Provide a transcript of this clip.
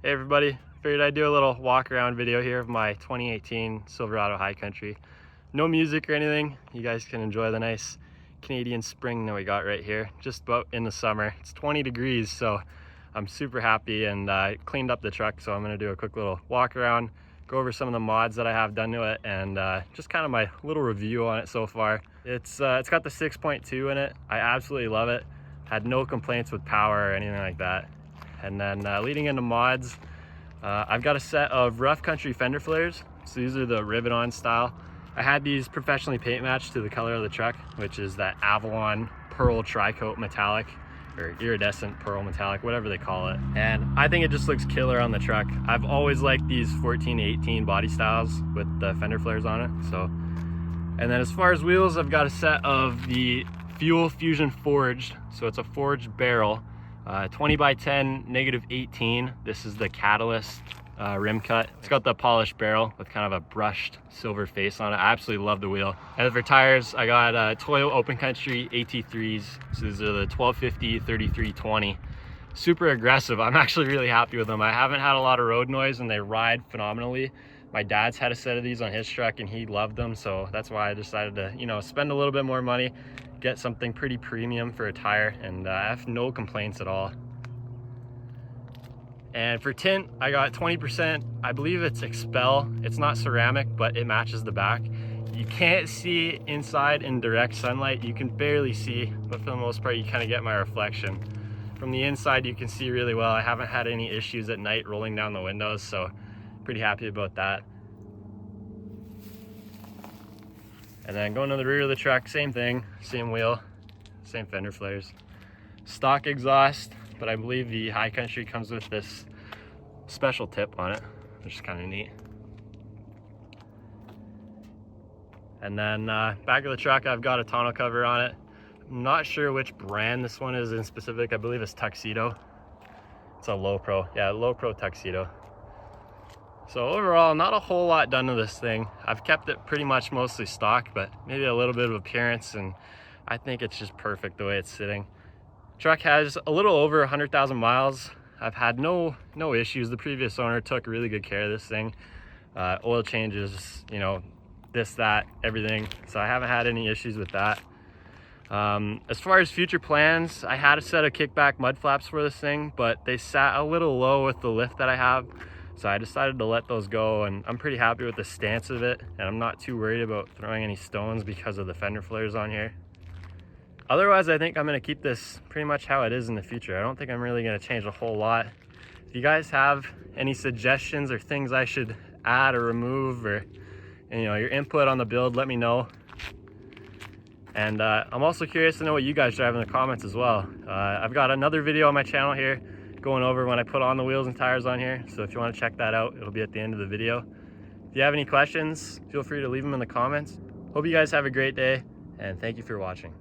Hey everybody, figured I'd do a little walk around video here of my 2018 Silverado High Country. No music or anything, you guys can enjoy the nice Canadian spring that we got right here, just about in the summer. It's 20 degrees, so I'm super happy, and I cleaned up the truck, so I'm going to do a quick little walk around, go over some of the mods that I have done to it, and just kind of my little review on it so far. It's got the 6.2 in it. I absolutely love it. Had no complaints with power or anything like that. And then leading into mods, I've got a set of rough country fender flares. So these are the rivet-on style. I had these professionally paint matched to the color of the truck, which is that Avalon pearl tri-coat metallic, or iridescent pearl metallic, whatever they call it. And I think it just looks killer on the truck. I've always liked these 14 to 18 body styles with the fender flares on it. So, and then as far as wheels, I've got a set of the Fuel Fusion forged. So it's a forged barrel. 20 by 10, -18. This is the Catalyst rim cut. It's got the polished barrel with kind of a brushed silver face on it. I absolutely love the wheel. And for tires, I got Toyo Open Country AT3's. So these are the 1250 3320. Super aggressive. I'm actually really happy with them. I haven't had a lot of road noise and they ride phenomenally. My dad's had a set of these on his truck and he loved them, so that's why I decided to, you know, spend a little bit more money, get something pretty premium for a tire, and I have no complaints at all. And for tint, I got 20%. I believe it's Expel. It's not ceramic, but it matches the back. You can't see inside in direct sunlight. You can barely see, but for the most part, you kind of get my reflection. From the inside, you can see really well. I haven't had any issues at night rolling down the windows, so pretty happy about that. And then going to the rear of the truck, same thing, same wheel, same fender flares. Stock exhaust, but I believe the High Country comes with this special tip on it, which is kind of neat. And then back of the truck, I've got a tonneau cover on it. I'm not sure which brand this one is in specific. I believe it's Tuxedo. It's a low pro, yeah, low pro Tuxedo. So overall, not a whole lot done to this thing. I've kept it pretty much mostly stock, but maybe a little bit of appearance, and I think it's just perfect the way it's sitting. Truck has a little over 100,000 miles. I've had no issues. The previous owner took really good care of this thing. Oil changes, you know, this, that, everything. So I haven't had any issues with that. As far as future plans, I had a set of kickback mud flaps for this thing, but they sat a little low with the lift that I have. So I decided to let those go, and I'm pretty happy with the stance of it, and I'm not too worried about throwing any stones because of the fender flares on here. Otherwise, I think I'm going to keep this pretty much how it is in the future. I don't think I'm really going to change a whole lot. If you guys have any suggestions or things I should add or remove, or you know, your input on the build, let me know. And I'm also curious to know what you guys drive in the comments as well. I've got another video on my channel here going over when I put on the wheels and tires on here, so if you want to check that out, it'll be at the end of the video. If you have any questions, feel free to leave them in the comments. Hope you guys have a great day, and thank you for watching.